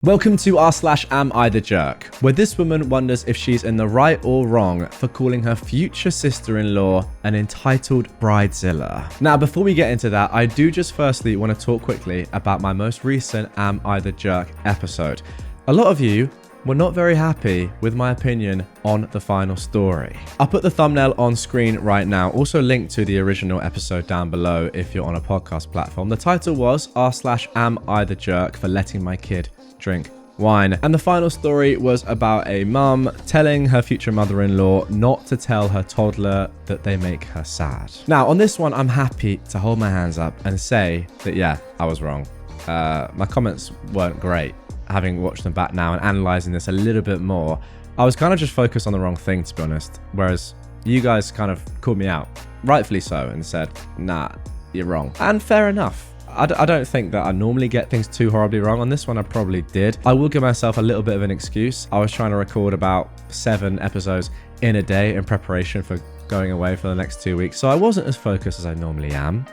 Welcome to r/AmITheJerk, where this woman wonders if she's in the right or wrong for calling her future sister-in-law an entitled Bridezilla. Now, before we get into that, I do just firstly want to talk quickly about my most recent AmITheJerk episode. A lot of you were not very happy with my opinion on the final story. I'll put the thumbnail on screen right now, also linked to the original episode down below if you're on a podcast platform. The title was r/AmITheJerk for letting my kid drink wine. And the final story was about a mum telling her future mother-in-law not to tell her toddler that they make her sad. Now, on this one, I'm happy to hold my hands up and say that, yeah, I was wrong. My comments weren't great. Having watched them back now and analysing this a little bit more, I was kind of just focused on the wrong thing, to be honest. Whereas you guys kind of called me out, rightfully so, and said, nah, you're wrong. And fair enough. I don't think that I normally get things too horribly wrong. On this one, I probably did. I will give myself a little bit of an excuse. I was trying to record about 7 episodes in a day in preparation for going away for the next 2 weeks. So I wasn't as focused as I normally am.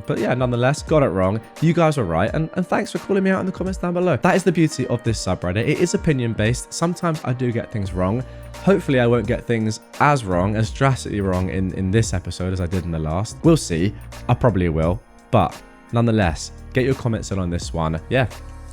But yeah, nonetheless, got it wrong. You guys were right. And thanks for calling me out in the comments down below. That is the beauty of this subreddit. It is opinion-based. Sometimes I do get things wrong. Hopefully I won't get things as wrong, as drastically wrong in this episode as I did in the last. We'll see. I probably will. But nonetheless, get your comments in on this one. Yeah,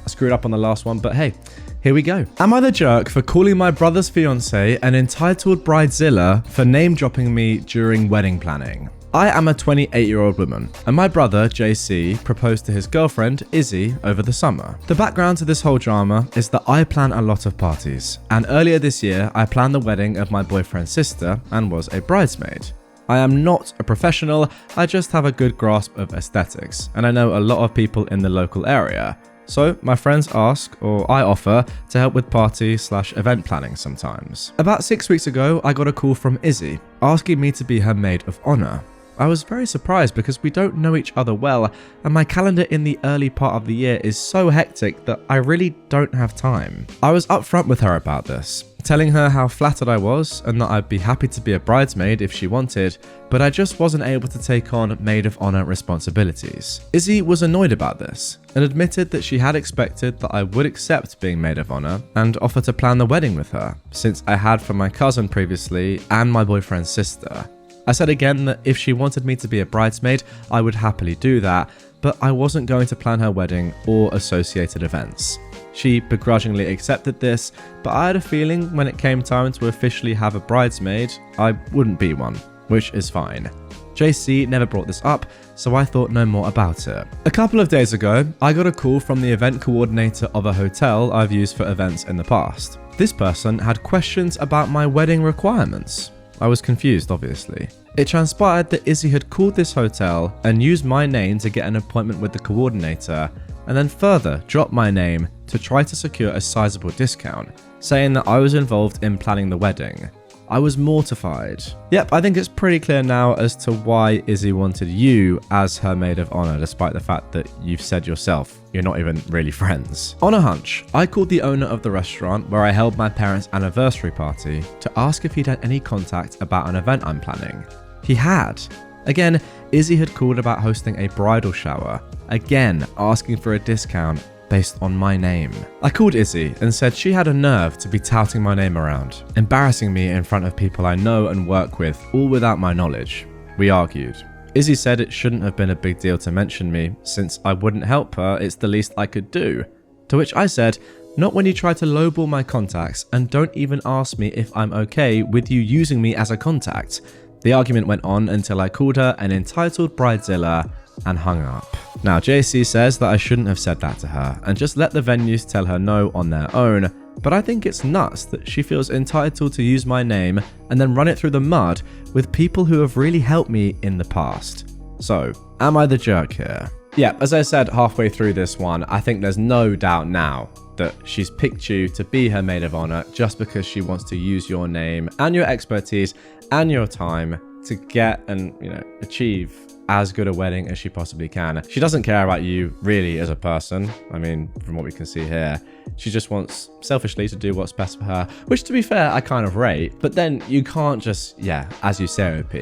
I screwed up on the last one, but hey, here we go. Am I the jerk for calling my brother's fiancé an entitled Bridezilla for name dropping me during wedding planning? I am a 28-year-old woman, and my brother, JC, proposed to his girlfriend, Izzy, over the summer. The background to this whole drama is that I plan a lot of parties, and earlier this year, I planned the wedding of my boyfriend's sister and was a bridesmaid. I am not a professional, I just have a good grasp of aesthetics, and I know a lot of people in the local area. So my friends ask, or I offer, to help with party/event planning sometimes. About 6 weeks ago, I got a call from Izzy, asking me to be her maid of honor. I was very surprised because we don't know each other well, and my calendar in the early part of the year is so hectic that I really don't have time. I was upfront with her about this, telling her how flattered I was and that I'd be happy to be a bridesmaid if she wanted, but I just wasn't able to take on maid of honor responsibilities. Izzy was annoyed about this and admitted that she had expected that I would accept being maid of honor and offer to plan the wedding with her, since I had for my cousin previously and my boyfriend's sister. I said again that if she wanted me to be a bridesmaid, I would happily do that, but I wasn't going to plan her wedding or associated events. She begrudgingly accepted this, but I had a feeling when it came time to officially have a bridesmaid, I wouldn't be one, which is fine. JC never brought this up, so I thought no more about it. A couple of days ago, I got a call from the event coordinator of a hotel I've used for events in the past. This person had questions about my wedding requirements. I was confused, obviously. It transpired that Izzy had called this hotel and used my name to get an appointment with the coordinator, and then further dropped my name to try to secure a sizable discount, saying that I was involved in planning the wedding. I was mortified. Yep, I think it's pretty clear now as to why Izzy wanted you as her maid of honor, despite the fact that you've said yourself you're not even really friends. On a hunch, I called the owner of the restaurant where I held my parents' anniversary party to ask if he'd had any contact about an event I'm planning. He had. Again, Izzy had called about hosting a bridal shower, again asking for a discount based on my name. I called Izzy and said she had a nerve to be touting my name around, embarrassing me in front of people I know and work with, all without my knowledge. We argued. Izzy said it shouldn't have been a big deal to mention me, since I wouldn't help her, it's the least I could do. To which I said, not when you try to lowball my contacts and don't even ask me if I'm okay with you using me as a contact. The argument went on until I called her an entitled Bridezilla and hung up. Now, JC says that I shouldn't have said that to her and just let the venues tell her no on their own, but I think it's nuts that she feels entitled to use my name and then run it through the mud with people who have really helped me in the past. So, am I the jerk here? Yeah, as I said halfway through this one, I think there's no doubt now that she's picked you to be her maid of honor just because she wants to use your name and your expertise and your time to get and, achieve as good a wedding as she possibly can. She doesn't care about you really as a person. I mean, from what we can see here, she just wants selfishly to do what's best for her, which to be fair, I kind of rate. But then you can't just, as you say, OP,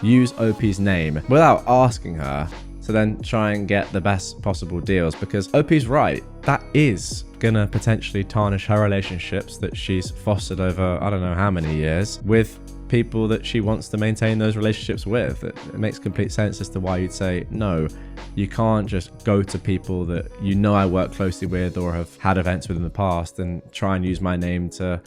use OP's name without asking her to then try and get the best possible deals, because OP's right. that is gonna potentially tarnish her relationships that she's fostered over I don't know how many years with people that she wants to maintain those relationships with. It makes complete sense as to why you'd say, no, you can't just go to people that you know I work closely with or have had events with in the past and try and use my name to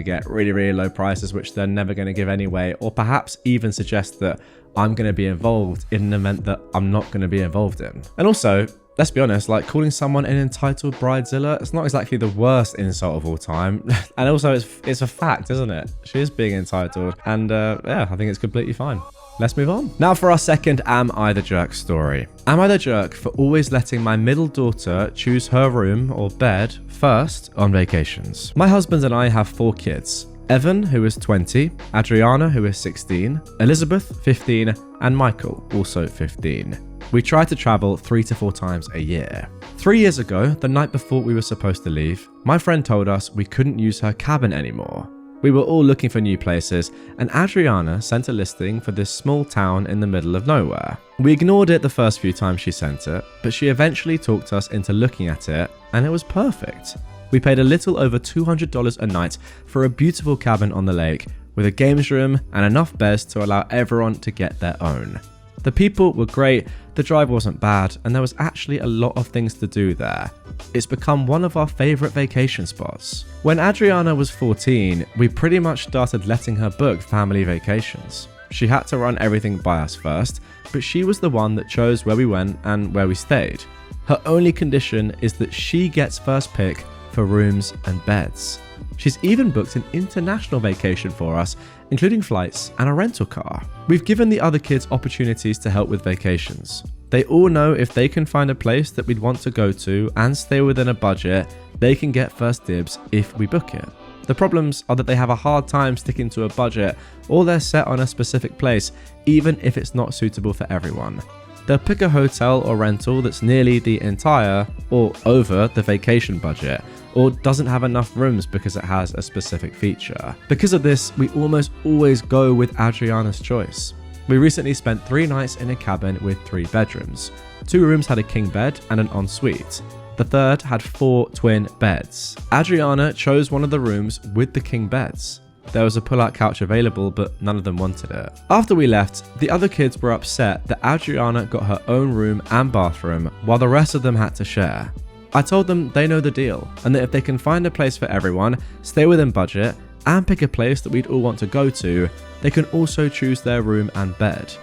get really, really low prices, which they're never going to give anyway, or perhaps even suggest that I'm going to be involved in an event that I'm not going to be involved in. And also, let's be honest, like calling someone an entitled bridezilla, it's not exactly the worst insult of all time. And also it's a fact, isn't it? She is being entitled. And yeah, I think it's completely fine. Let's move on. Now for our second Am I the Jerk story. Am I the jerk for always letting my middle daughter choose her room or bed first on vacations? My husband and I have 4 kids. Evan, who is 20, Adriana, who is 16, Elizabeth, 15, and Michael, also 15. We try to travel 3 to 4 times a year. 3 years ago, the night before we were supposed to leave, my friend told us we couldn't use her cabin anymore. We were all looking for new places, and Adriana sent a listing for this small town in the middle of nowhere. We ignored it the first few times she sent it, but she eventually talked us into looking at it, and it was perfect. We paid a little over $200 a night for a beautiful cabin on the lake, with a games room and enough beds to allow everyone to get their own. The people were great, the drive wasn't bad, and there was actually a lot of things to do there. It's become one of our favourite vacation spots. When Adriana was 14, we pretty much started letting her book family vacations. She had to run everything by us first, but she was the one that chose where we went and where we stayed. Her only condition is that she gets first pick for rooms and beds. She's even booked an international vacation for us, including flights and a rental car. We've given the other kids opportunities to help with vacations. They all know if they can find a place that we'd want to go to and stay within a budget, they can get first dibs if we book it. The problems are that they have a hard time sticking to a budget, or they're set on a specific place, even if it's not suitable for everyone. They'll pick a hotel or rental that's nearly the entire or over the vacation budget, or doesn't have enough rooms because it has a specific feature. Because of this, we almost always go with Adriana's choice. We recently spent 3 nights in a cabin with 3 bedrooms. 2 rooms had a king bed and an ensuite. The third had 4 twin beds. Adriana chose one of the rooms with the king beds. There was a pull-out couch available, but none of them wanted it. After we left, the other kids were upset that Adriana got her own room and bathroom while the rest of them had to share. I told them they know the deal, and that if they can find a place for everyone, stay within budget, and pick a place that we'd all want to go to, they can also choose their room and bed.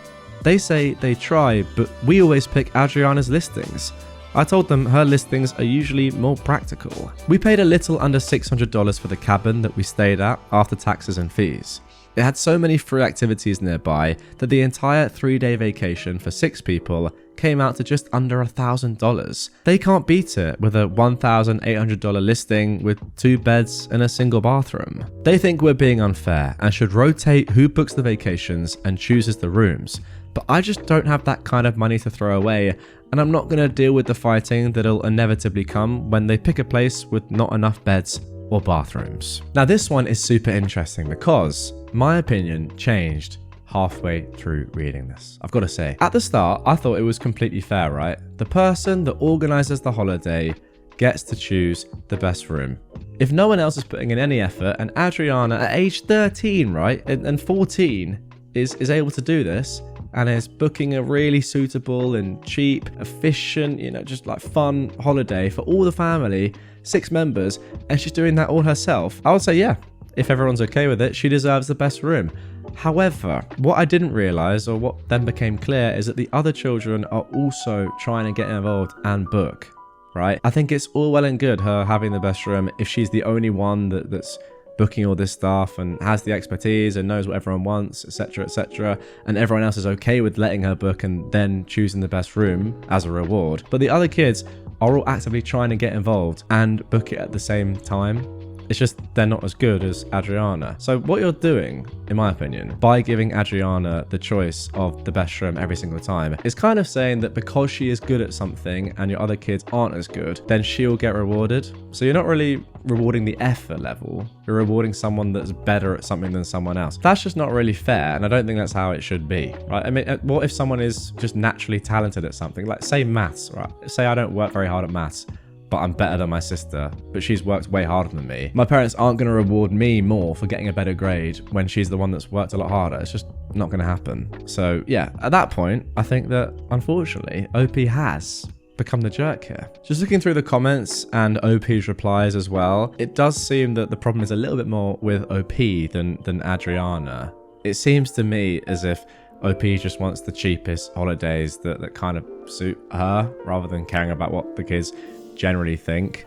They say they try, but we always pick Adriana's listings. I told them her listings are usually more practical. We paid a little under $600 for the cabin that we stayed at after taxes and fees. It had so many free activities nearby that the entire 3-day vacation for 6 people came out to just under $1,000. They can't beat it with a $1,800 listing with 2 beds and a single bathroom. They think we're being unfair and should rotate who books the vacations and chooses the rooms, but I just don't have that kind of money to throw away, and I'm not going to deal with the fighting that'll inevitably come when they pick a place with not enough beds or bathrooms. Now this one is super interesting because my opinion changed halfway through reading this. I've got to say, at the start, I thought it was completely fair, right? The person that organizes the holiday gets to choose the best room. If no one else is putting in any effort, and Adriana at age 13, right, and 14 is able to do this, and is booking a really suitable and cheap, efficient, just like fun holiday for all the family, 6 members, and she's doing that all herself, I would say, yeah, if everyone's okay with it, she deserves the best room. However, what I didn't realize, or what then became clear, is that the other children are also trying to get involved and book, right? I think it's all well and good her having the best room if she's the only one that's booking all this stuff and has the expertise and knows what everyone wants, etc., and everyone else is okay with letting her book and then choosing the best room as a reward. But the other kids are all actively trying to get involved and book it at the same time. It's just they're not as good as Adriana. So what you're doing, in my opinion, by giving Adriana the choice of the best room every single time, is kind of saying that because she is good at something and your other kids aren't as good, then she'll get rewarded. So you're not really rewarding the effort level, you're rewarding someone that's better at something than someone else. That's just not really fair, and I don't think that's how it should be, right? I mean, what if someone is just naturally talented at something? Like say maths, right? Say I don't work very hard at maths, but I'm better than my sister, but she's worked way harder than me. My parents aren't going to reward me more for getting a better grade when she's the one that's worked a lot harder. It's just not going to happen. So yeah, at that point, I think that unfortunately, OP has become the jerk here. Just looking through the comments and OP's replies as well, it does seem that the problem is a little bit more with OP than Adriana. It seems to me as if OP just wants the cheapest holidays that kind of suit her rather than caring about what the kids generally think,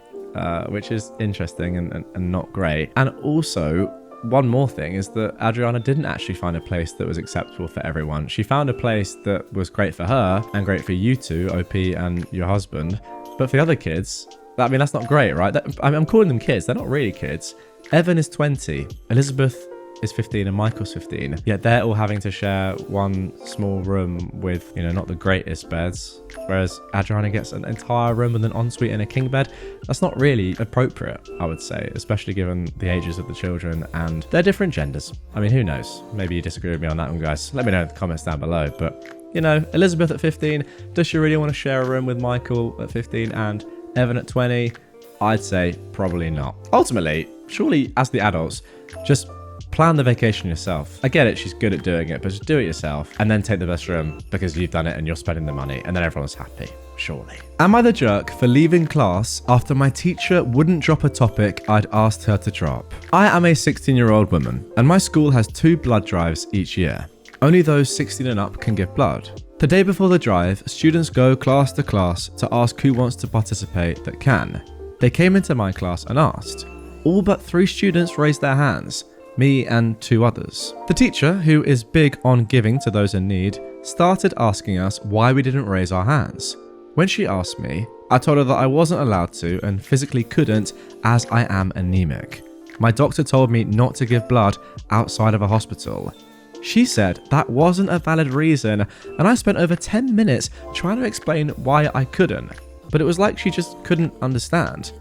which is interesting and not great. And also, one more thing is that Adriana didn't actually find a place that was acceptable for everyone. She found a place that was great for her and great for you two, OP and your husband. But for the other kids, I mean, that's not great, right? I'm calling them kids. They're not really kids. Evan is 20. Elizabeth is 15 and Michael's 15. Yet they're all having to share one small room with, not the greatest beds. Whereas Adriana gets an entire room with an ensuite and a king bed. That's not really appropriate, I would say, especially given the ages of the children and their different genders. I mean, who knows? Maybe you disagree with me on that one, guys. Let me know in the comments down below. But, Elizabeth at 15, does she really want to share a room with Michael at 15 and Evan at 20? I'd say probably not. Ultimately, surely as the adults, just plan the vacation yourself. I get it, she's good at doing it, but just do it yourself and then take the best room because you've done it and you're spending the money and then everyone's happy, surely. Am I the jerk for leaving class after my teacher wouldn't drop a topic I'd asked her to drop? I am a 16-year-old woman and my school has 2 blood drives each year. Only those 16 and up can give blood. The day before the drive, students go class to class to ask who wants to participate that can. They came into my class and asked. All but 3 students raised their hands. Me and 2 others. The teacher, who is big on giving to those in need, started asking us why we didn't raise our hands. When she asked me, I told her that I wasn't allowed to and physically couldn't as I am anemic. My doctor told me not to give blood outside of a hospital. She said that wasn't a valid reason and I spent over 10 minutes trying to explain why I couldn't, but it was like she just couldn't understand.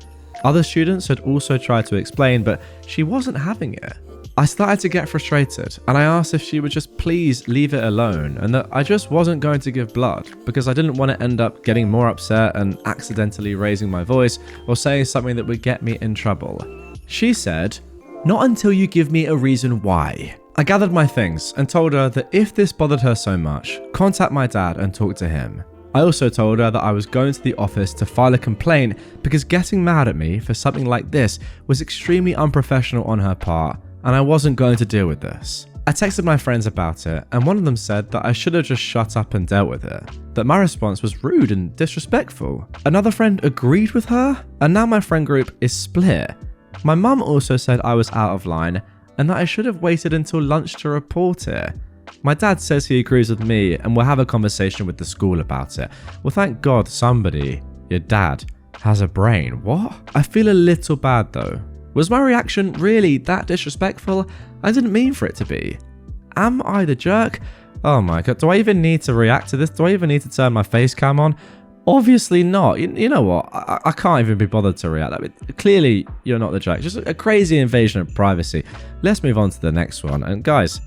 Other students had also tried to explain, but she wasn't having it. I started to get frustrated and I asked if she would just please leave it alone and that I just wasn't going to give blood because I didn't want to end up getting more upset and accidentally raising my voice or saying something that would get me in trouble. She said, "Not until you give me a reason why." I gathered my things and told her that if this bothered her so much, contact my dad and talk to him. I also told her that I was going to the office to file a complaint because getting mad at me for something like this was extremely unprofessional on her part and I wasn't going to deal with this. I texted my friends about it and one of them said that I should have just shut up and dealt with it, that my response was rude and disrespectful. Another friend agreed with her and now my friend group is split. My mum also said I was out of line and that I should have waited until lunch to report it. My dad says he agrees with me and we'll have a conversation with the school about it. Well, thank God somebody, your dad, has a brain. What? I feel a little bad though. Was my reaction really that disrespectful? I didn't mean for it to be. Am I the jerk? Oh my God, do I even need to react to this? Do I even need to turn my face cam on? Obviously not. You know what? I can't even be bothered to react. I mean, clearly, you're not the jerk. Just a crazy invasion of privacy. Let's move on to the next one. And guys,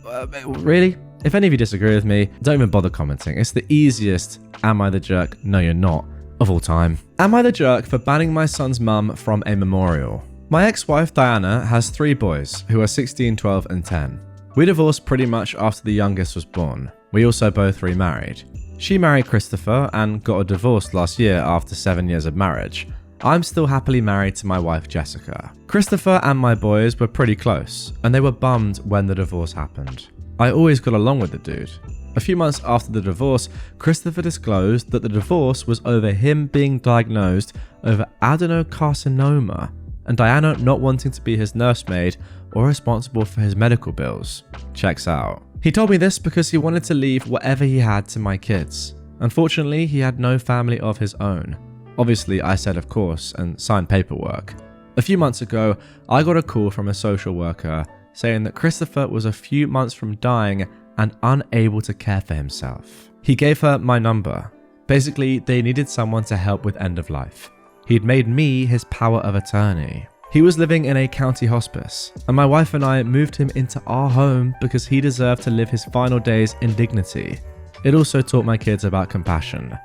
really? If any of you disagree with me, don't even bother commenting. It's the easiest "Am I the jerk? No, you're not" of all time. Am I the jerk for banning my son's mum from a memorial? My ex-wife Diana has 3 boys who are 16, 12 and 10. We divorced pretty much after the youngest was born. We also both remarried. She married Christopher and got a divorce last year after 7 years of marriage. I'm still happily married to my wife Jessica. Christopher and my boys were pretty close and they were bummed when the divorce happened. I always got along with the dude. A few months after the divorce, Christopher disclosed that the divorce was over him being diagnosed over adenocarcinoma and Diana not wanting to be his nursemaid or responsible for his medical bills. Checks out. He told me this because he wanted to leave whatever he had to my kids. Unfortunately, he had no family of his own. Obviously, I said of course and signed paperwork. A few months ago, I got a call from a social worker saying that Christopher was a few months from dying and unable to care for himself. He gave her my number. Basically, they needed someone to help with end of life. He'd made me his power of attorney. He was living in a county hospice, and my wife and I moved him into our home because he deserved to live his final days in dignity. It also taught my kids about compassion.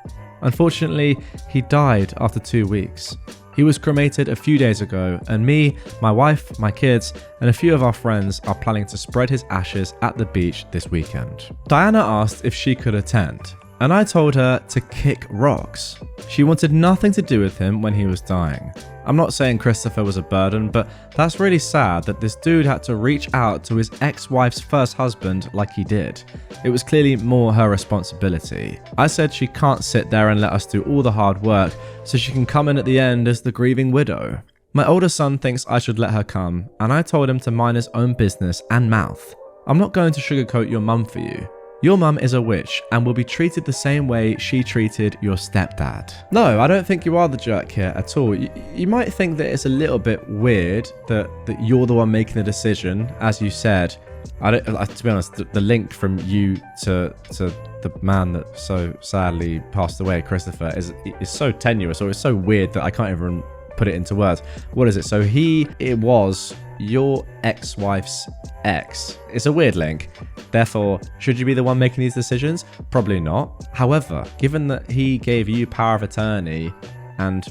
Unfortunately, he died after 2 weeks. He He was cremated a few days ago, and me, my wife, my kids, and a few of our friends are planning to spread his ashes at the beach this weekend. Diana asked if she could attend, and I told her to kick rocks. She wanted nothing to do with him when he was dying. I'm not saying Christopher was a burden, but that's really sad that this dude had to reach out to his ex-wife's first husband like he did. It was clearly more her responsibility. I said she can't sit there and let us do all the hard work so she can come in at the end as the grieving widow. My older son thinks I should let her come, and I told him to mind his own business and mouth. I'm not going to sugarcoat your mum for you. Your mum is a witch and will be treated the same way she treated your stepdad. No, I don't think you are the jerk here at all. You might think that it's a little bit weird that you're the one making the decision, as you said. To be honest, the link from you to the man that so sadly passed away, Christopher, is so tenuous, or it's so weird that I can't even put it into words. What is it? So it was your ex-wife's ex. It's a weird link. Therefore, should you be the one making these decisions? Probably not. However, given that he gave you power of attorney and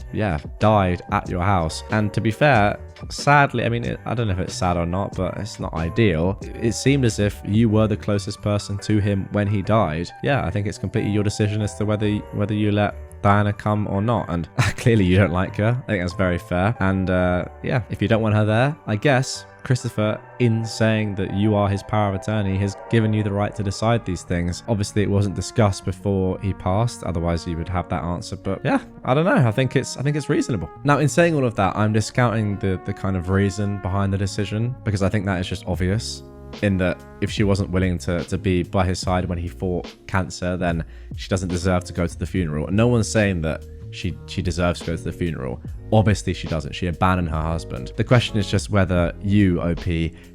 died at your house, and to be fair, sadly, I mean, I don't know if it's sad or not, but it's not ideal. It seemed as if you were the closest person to him when he died. Yeah, I think it's completely your decision as to whether you let Diana come or not, and clearly you don't like her. I think that's very fair. And if you don't want her there, I guess Christopher, in saying that you are his power of attorney, has given you the right to decide these things. Obviously, it wasn't discussed before he passed, otherwise you would have that answer. But yeah, I don't know. I think it's reasonable. Now, in saying all of that, I'm discounting the kind of reason behind the decision, because I think that is just obvious. In that if she wasn't willing to be by his side when he fought cancer, then she doesn't deserve to go to the funeral. And no one's saying that she deserves to go to the funeral. Obviously she doesn't. She abandoned her husband. The question is just whether you, OP,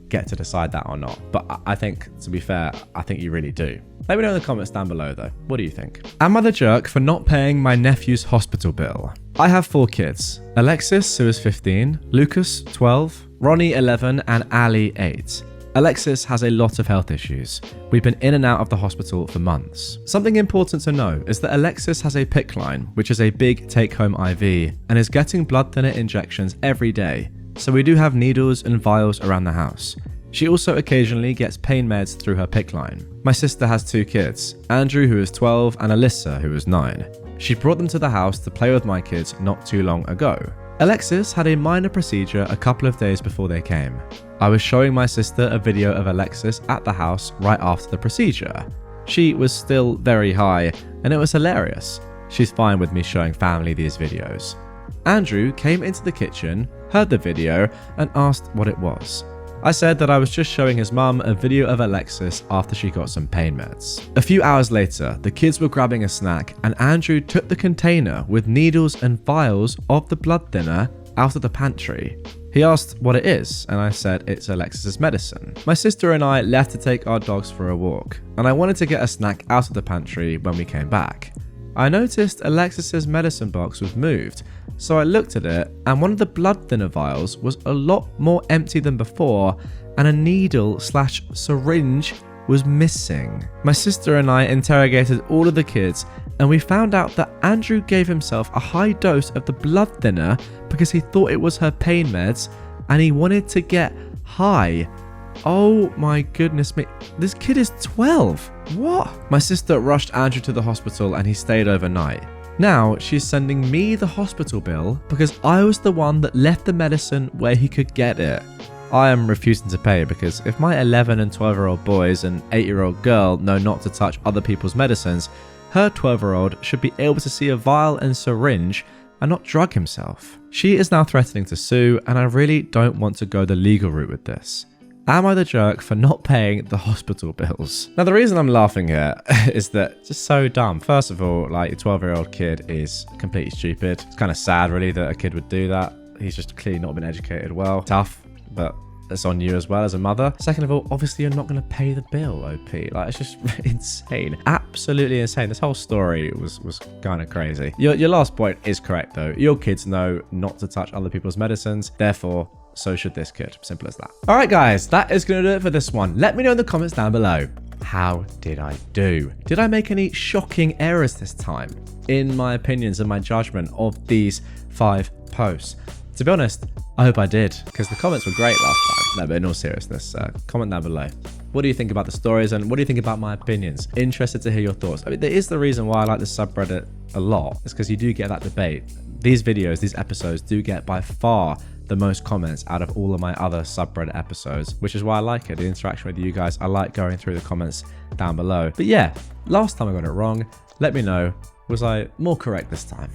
get to decide that or not. But I think, to be fair, I think you really do. Let me know in the comments down below though. What do you think? Am I the jerk for not paying my nephew's hospital bill? I have 4 kids. Alexis, who is 15, Lucas, 12, Ronnie, 11, and Ali, 8. Alexis has a lot of health issues. We've been in and out of the hospital for months. Something important to know is that Alexis has a PICC line, which is a big take-home IV, and is getting blood thinner injections every day, so we do have needles and vials around the house. She also occasionally gets pain meds through her PICC line. My sister has 2 kids, Andrew, who is 12, and Alyssa, who is 9. She brought them to the house to play with my kids not too long ago. Alexis had a minor procedure a couple of days before they came. I was showing my sister a video of Alexis at the house right after the procedure. She was still very high, and it was hilarious. She's fine with me showing family these videos. Andrew came into the kitchen, heard the video, and asked what it was. I said that I was just showing his mum a video of Alexis after she got some pain meds. A few hours later, the kids were grabbing a snack, and Andrew took the container with needles and vials of the blood thinner out of the pantry. He asked what it is, and I said it's Alexis's medicine. My sister and I left to take our dogs for a walk, and I wanted to get a snack out of the pantry when we came back. I noticed Alexis's medicine box was moved, so I looked at it, and one of the blood thinner vials was a lot more empty than before, and a needle/syringe was missing. My sister and I interrogated all of the kids, and we found out that Andrew gave himself a high dose of the blood thinner because he thought it was her pain meds, and he wanted to get high. Oh my goodness me, this kid is 12. What? My sister rushed Andrew to the hospital and he stayed overnight. Now she's sending me the hospital bill because I was the one that left the medicine where he could get it. I am refusing to pay because if my 11 and 12-year-old boys and 8-year-old girl know not to touch other people's medicines, her 12-year-old should be able to see a vial and syringe and not drug himself. She is now threatening to sue, and I really don't want to go the legal route with this. Am I the jerk for not paying the hospital bills? Now, the reason I'm laughing here is that it's just so dumb. First of all, like, your 12-year-old kid is completely stupid. It's kind of sad, really, that a kid would do that. He's just clearly not been educated well. Tough, but it's on you as well as a mother. Second of all, obviously, you're not going to pay the bill, OP. Like, it's just insane. Absolutely insane. This whole story was kind of crazy. Your last point is correct, though. Your kids know not to touch other people's medicines. Therefore, so should this kid. Simple as that. All right, guys, that is going to do it for this one. Let me know in the comments down below. How did I do? Did I make any shocking errors this time? In my opinions and my judgment of these 5 posts. To be honest, I hope I did, because the comments were great last time. No, but in all seriousness, comment down below. What do you think about the stories, and what do you think about my opinions? Interested to hear your thoughts. I mean, there is the reason why I like this subreddit a lot. It's because you do get that debate. These videos, these episodes do get by far the most comments out of all of my other subreddit episodes, which is why I like it. The interaction with you guys, I like going through the comments down below. But yeah, last time I got it wrong. Let me know, was I more correct this time?